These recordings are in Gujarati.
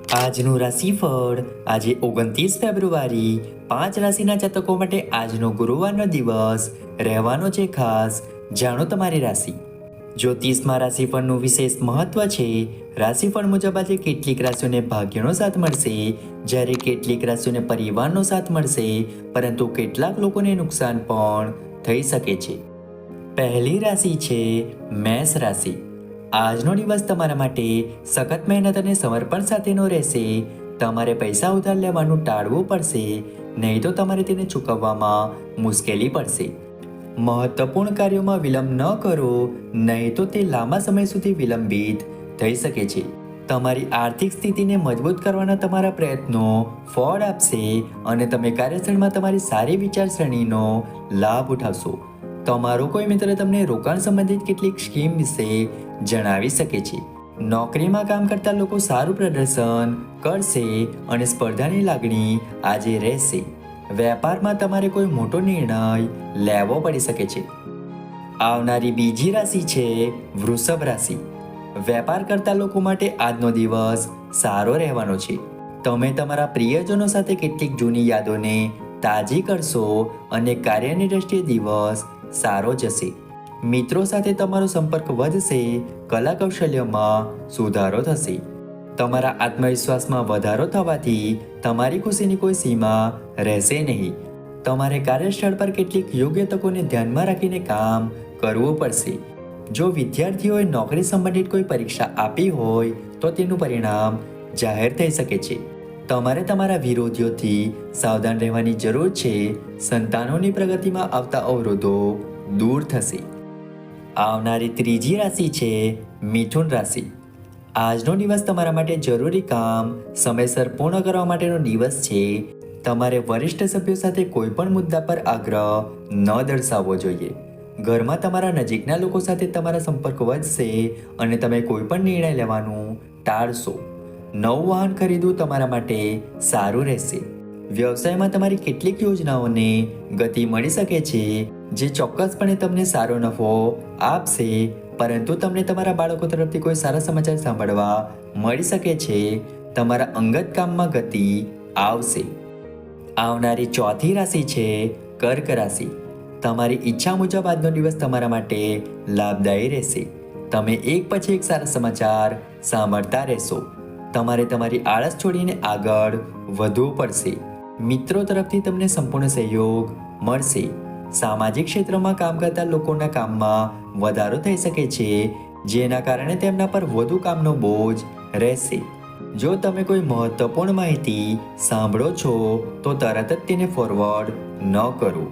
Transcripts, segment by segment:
આજનું રાશિફળ આજે 29 ફેબ્રુઆરી 5 રાશિના જાતકો માટે આજનો ગુરુવારનો દિવસ રહેવાનો છે ખાસ. જાણો તમારી રાશિ. જ્યોતિષમાં રાશિફળનું વિશેષ મહત્વ છે. રાશિફળ મુજબ આજે કેટલીક રાશિઓને ભાગ્યનો સાથ મળશે, જ્યારે કેટલીક રાશિઓને પરિવારનો સાથ મળશે, પરંતુ કેટલાક લોકોને નુકસાન પણ થઈ શકે છે. પહેલી રાશિ છે મેષ રાશિ. આજનો દિવસ તમારા માટે સખત મહેનત અને સમર્પણ સાથેનો રહેશે. તમારે પૈસા ઉધાર લેવાનું ટાળવું પડશે, નહીં તો તમારે તેને ચૂકવવામાં મુશ્કેલી પડશે. મહત્વપૂર્ણ કાર્યોમાં વિલંબ ન કરો, નહીં તો તે લાંબા સમય સુધી વિલંબિત થઈ શકે છે. તમારી આર્થિક સ્થિતિને મજબૂત કરવાના તમારા પ્રયત્નો ફળ આપશે અને તમે કાર્યસ્થળમાં તમારી સારી વિચારસરણીનો લાભ ઉઠાવશો. તમારો કોઈ મિત્ર તમને રોકાણ સંબંધિત કેટલીક સ્કીમ વિશે જણાવી શકે છે. નોકરીમાં કામ કરતા લોકો સારું પ્રદર્શન કરશે અને સ્પર્ધાની લાગણી આજે રહેશે. વેપારમાં તમારે કોઈ મોટો નિર્ણય લેવો પડી શકે છે. આવનારી બીજી રાશિ છે વૃષભ રાશિ. વેપાર કરતા લોકો માટે આજનો દિવસ સારો રહેવાનો છે. તમે તમારા પ્રિયજનો સાથે કેટલીક જૂની યાદોને તાજી કરશો અને કાર્યની દ્રષ્ટિએ દિવસ સારો જશે. મિત્રો સાથે તમારો સંપર્ક વધશે, કલા કૌશલ્યમાં સુધારો થશે. તમારા આત્મવિશ્વાસમાં વધારો થવાથી તમારી ખુશીની કોઈ સીમા રહેશે નહીં. તમારે કાર્યસ્થળ પર કેટલીક યોગ્ય તકોને ધ્યાનમાં રાખીને કામ કરવું પડશે. જો વિદ્યાર્થીઓએ નોકરી સંબંધિત કોઈ પરીક્ષા આપી હોય તો તેનું પરિણામ જાહેર થઈ શકે છે. તમારે તમારા વિરોધીઓથી સાવધાન રહેવાની જરૂર છે. સંતાનોની પ્રગતિમાં આવતા અવરોધો દૂર થશે. આવનારી ત્રીજી રાશિ છે મિથુન રાશિ. આજનો દિવસ તમારા માટે જરૂરી કામ સમયસર પૂર્ણ કરવા માટેનો દિવસ છે. તમારે વરિષ્ઠ સભ્યો સાથે કોઈ પણ મુદ્દા પર આગ્રહ ન દર્શાવવો જોઈએ. ઘરમાં તમારા નજીકના લોકો સાથે તમારા સંપર્ક વધશે અને તમે કોઈ પણ નિર્ણય લેવાનું ટાળશો. નવું વાહન ખરીદવું તમારા માટે સારું રહેશે. વ્યવસાયમાં તમારી કેટલીક યોજનાઓને ગતિ મળી શકે છે, જે ચોક્કસપણે તમને સારો નફો આપશે, પરંતુ તમને તમારા બાળકો તરફથી કોઈ સારા સમાચાર સાંભળવા મળી શકે છે. તમારા અંગત કામમાં ગતિ આવશે. આવનારી ચોથી રાશિ છે કર્ક રાશિ. તમારી ઈચ્છા મુજબ આજનો દિવસ તમારા માટે લાભદાયી રહેશે. તમે એક પછી એક સારા સમાચાર સાંભળતા રહેશો. તમારે તમારી આળસ છોડીને આગળ વધવું પડશે. મિત્રો તરફથી તમને સંપૂર્ણ સહયોગ મળશે. સામાજિક ક્ષેત્રમાં કામ કરતા લોકોના કામમાં વધારો થઈ શકે છે, જેના કારણે તેમના પર વધુ કામનો બોજ રહેશે. જો તમે કોઈ મહત્વપૂર્ણ માહિતી સાંભળો છો તો તરત જ તેને ફોરવર્ડ ન કરો.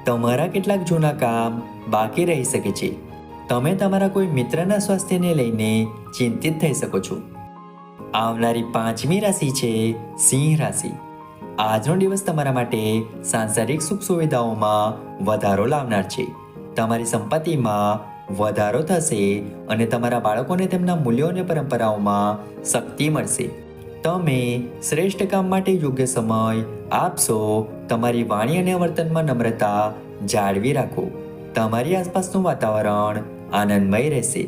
તમારા કેટલાક જૂના કામ બાકી રહી શકે છે. તમે તમારા કોઈ મિત્રના સ્વાસ્થ્યને લઈને ચિંતિત થઈ શકો છો. આવનારી પાંચમી રાશિ છે સિંહ રાશિ. આજનો દિવસ તમારા માટે સાંસારિક સુખ સુવિધાઓમાં વધારો લાવનાર છે. તમારી સંપત્તિમાં વધારો થશે અને તમારા બાળકોને તેમના મૂલ્યો અને પરંપરાઓમાં શક્તિ મળશે. તમે શ્રેષ્ઠ કામ માટે યોગ્ય સમય આપશો. તમારી વાણી અને વર્તનમાં નમ્રતા જાળવી રાખો. તમારી આસપાસનું વાતાવરણ આનંદમય રહેશે.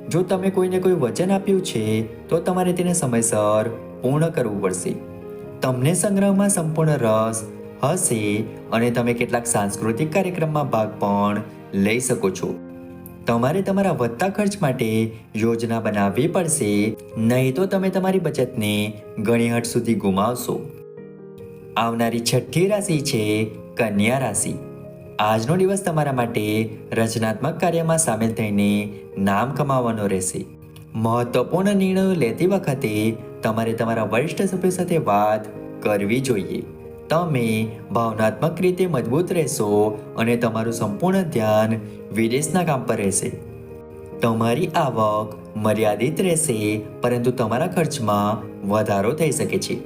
જો તમે કોઈને કોઈ વચન આપ્યું છે તો તમારે તેને સમયસર પૂર્ણ કરવું પડશે. તમને સંગ્રહમાં સંપૂર્ણ રસ હશે અને તમે કેટલાક સાંસ્કૃતિક કાર્યક્રમમાં ભાગ પણ લઈ શકો છો. તમારે તમારા વધતા ખર્ચ માટે યોજના બનાવવી પડશે, નહીં તો તમે તમારી બચતને ઘણી હદ સુધી ગુમાવશો. આવનારી છઠ્ઠી રાશિ છે કન્યા રાશિ. આજનો દિવસ તમારા માટે રચનાત્મક કાર્યમાં સામેલ થઈને નામ કમાવવાનો રહેશે. મહત્વપૂર્ણ નિર્ણયો લેતી વખતે તમારે તમારા વરિષ્ઠ સભ્યો સાથે વાત કરવી જોઈએ. તમે ભાવનાત્મક રીતે મજબૂત રહેશો અને તમારું સંપૂર્ણ ધ્યાન વિદેશના કામ પર રહેશે. તમારી આવક મર્યાદિત રહેશે, પરંતુ તમારા ખર્ચમાં વધારો થઈ શકે છે.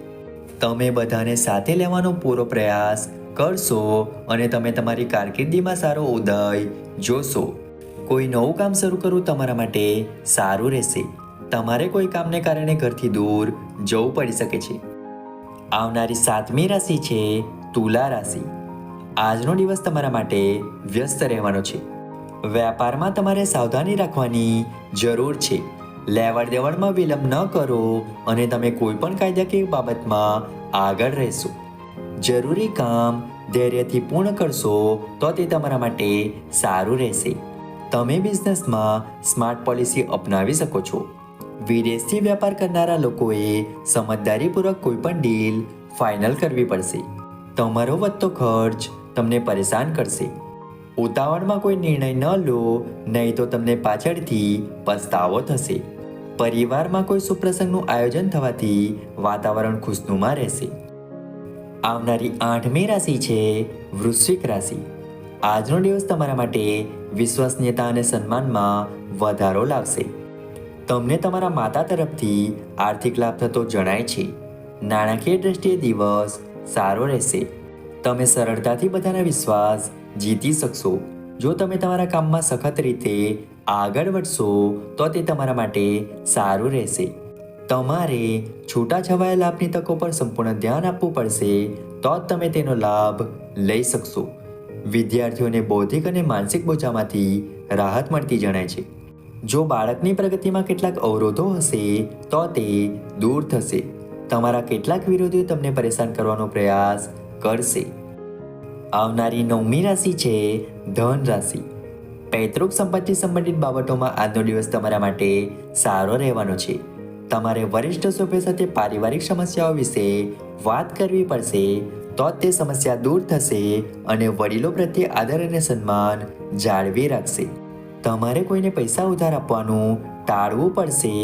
તમે બધાને સાથે લેવાનો પૂરો પ્રયાસ કરશો અને તમે તમારી કારકિર્દીમાં સારો ઉદય જોશો. કોઈ નવું કામ શરૂ કરવું તમારા માટે સારું રહેશે. તમારે કોઈ કામને કારણે ઘરથી દૂર જવું પડી શકે છે. આવનારી સાતમી રાશિ છે તુલા રાશિ. આજનો દિવસ તમારા માટે વ્યસ્ત રહેવાનો છે. વેપારમાં તમારે સાવધાની રાખવાની જરૂર છે. લેવડ દેવડમાં વિલંબ ન કરો અને તમે કોઈ પણ કાયદાકીય બાબતમાં આગળ રહેશો. જરૂરી કામ ધૈર્યથી પૂર્ણ કરશો તો તે તમારા માટે સારું રહેશે. તમે બિઝનેસમાં સ્માર્ટ પોલિસી અપનાવી શકો છો. વિદેશથી વેપાર કરનારા લોકોએ સમજદારીપૂર્વક કોઈ પણ ડીલ ફાઇનલ કરવી પડશે. તમારો વધતો ખર્ચ તમને પરેશાન કરશે. ઉતાવળમાં કોઈ નિર્ણય ન લો, નહીં તો તમને પાછળથી પસ્તાવો થશે. પરિવારમાં કોઈ સુપ્રસંગનું આયોજન થવાથી વાતાવરણ ખુશનુમા રહેશે. આવનારી 8મી રાશિ છે વૃશ્ચિક રાશિ. આજનો દિવસ તમારા માટે વિશ્વસનીયતા અને સન્માનમાં વધારો લાવશે. તમને તમારા માતા તરફથી આર્થિક લાભ થતો જણાય છે. નાણાકીય દ્રષ્ટિએ દિવસ સારો રહેશે. તમે સરળતાથી બધાના વિશ્વાસ જીતી શકશો. જો તમે તમારા કામમાં સખત રીતે આગળ વધશો તો તે તમારા માટે સારું રહેશે. તમારે છૂટાછવાયા લાભની તકો પર સંપૂર્ણ ધ્યાન આપવું પડશે, તો જ તમે તેનો લાભ લઈ શકશો. વિદ્યાર્થીઓને બૌદ્ધિક અને માનસિક બોજામાંથી રાહત મળતી જણાય છે. જો બાળકની પ્રગતિમાં કેટલાક અવરોધો હશે તો તે દૂર થશે. તમારા કેટલાક વિરોધીઓ તમને પરેશાન કરવાનો પ્રયાસ કરશે. આવનારી 9મી રાશિ છે ધન રાશિ. પૈતૃક સંપત્તિ સંબંધિત બાબતોમાં આજનો દિવસ તમારા માટે સારો રહેવાનો છે. તમારે વરિષ્ઠ સભ્યો સાથે પારિવારિક સમસ્યાઓ વિશે વાત કરવી પડશે, તો જ તે સમસ્યા દૂર થશે અને વડીલો પ્રત્યે આદર અને સન્માન જાળવી રાખશે. તમારે કોઈને પૈસા ઉધાર આપવાનું ટાળવું પડશે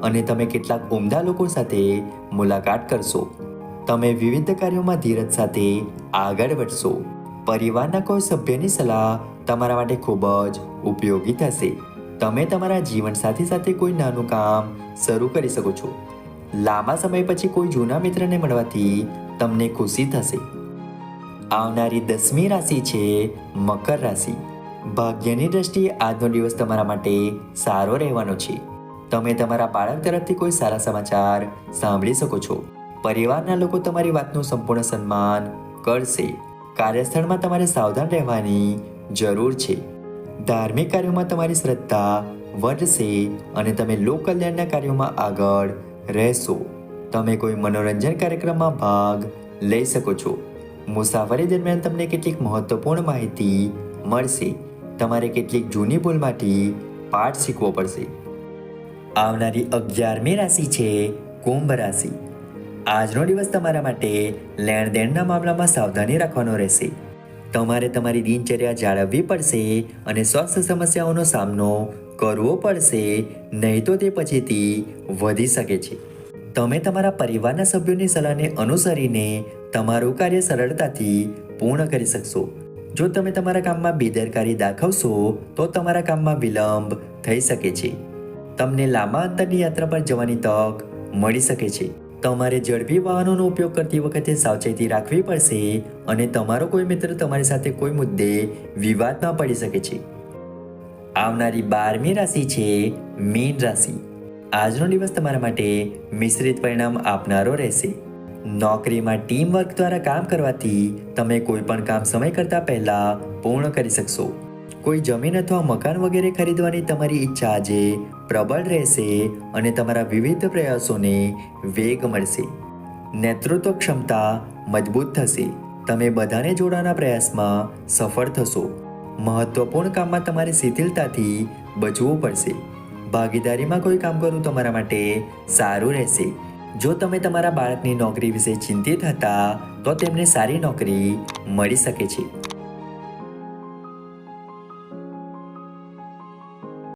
અને તમે કેટલાક ઉમદા લોકો સાથે મુલાકાત કરશો. તમે વિવિધ કાર્યોમાં ધીરજ સાથે આગળ વધશો. પરિવારના કોઈ સભ્યની સલાહ તમારા માટે ખૂબ જ ઉપયોગી થશે. તમે તમારા જીવનસાથી સાથે કોઈ નાનું કામ શરૂ કરી શકો છો. લાંબા સમય પછી કોઈ જૂના મિત્રને મળવાથી તમને ખુશી થશે. આવનારી 10મી રાશિ છે મકર રાશિ. ભાગ્યની દ્રષ્ટિએ આજનો દિવસ તમારા માટે સારો રહેવાનો છે. તમે તમારા બાળક તરફથી કોઈ સારા સમાચાર સાંભળી શકો છો. પરિવારના લોકો તમારી વાતનું સંપૂર્ણ સન્માન કરશે. કાર્યસ્થળમાં તમારે સાવધાન રહેવાની જરૂર છે. ધાર્મિક કાર્યોમાં તમારી શ્રદ્ધા વધશે અને તમે લોક કલ્યાણના કાર્યોમાં આગળ રહેશો. તમે કોઈ મનોરંજન કાર્યક્રમમાં ભાગ લઈ શકો છો. મુસાફરી દરમિયાન તમને કેટલીક મહત્વપૂર્ણ માહિતી મળશે. તમારે કેટલીક જૂની ભૂલમાંથી પાઠ શીખવો પડશે. આવનારી 11મી રાશિ છે કુંભ રાશિ. આજનો દિવસ તમારા માટે લેણદેણના મામલામાં સાવધાની રાખવાનો રહેશે. તમારે તમારી દિનચર્યા જાળવવી પડશે અને સ્વાસ્થ્ય સમસ્યાઓનો સામનો કરવો પડશે, નહીં તો તે પછીથી વધી શકે છે. તમે તમારા પરિવારના સભ્યોની સલાહને અનુસરીને તમારું કાર્ય સરળતાથી પૂર્ણ કરી શકશો. જો તમે તમારા કામમાં બેદરકારી દાખવશો તો તમારા કામમાં વિલંબ થઈ શકે છે. તમને લાંબા અંતરની યાત્રા પર જવાની તક મળી શકે છે. તમારે ઝડપી વાહનોનો ઉપયોગ કરતી વખતે સાવચેતી રાખવી પડશે અને તમારો કોઈ મિત્ર તમારી સાથે કોઈ મુદ્દે વિવાદમાં પડી શકે છે. આવનારી 12મી રાશિ છે મીન રાશિ. આજનો દિવસ તમારા માટે મિશ્રિત પરિણામ આપનારો રહેશે. નોકરીમાં ટીમ વર્ક દ્વારા કામ કરવાથી તમે કોઈ પણ કામ સમય કરતાં પહેલા પૂર્ણ કરી શકશો. કોઈ જમીન અથવા મકાન વગેરે ખરીદવાની તમારી ઈચ્છા આજે પ્રબળ રહેશે અને તમારા વિવિધ પ્રયાસોને વેગ મળશે. નેતૃત્વ ક્ષમતા મજબૂત થશે. તમે બધાને જોડવાના પ્રયાસમાં સફળ થશો. મહત્વપૂર્ણ કામમાં તમારે શિથિલતાથી બચવું પડશે. ભાગીદારીમાં કોઈ કામ કરવું તમારા માટે સારું રહેશે. જો તમે તમારા બાળકની નોકરી વિશે ચિંતિત હતા તો તેમને સારી નોકરી મળી શકે છે.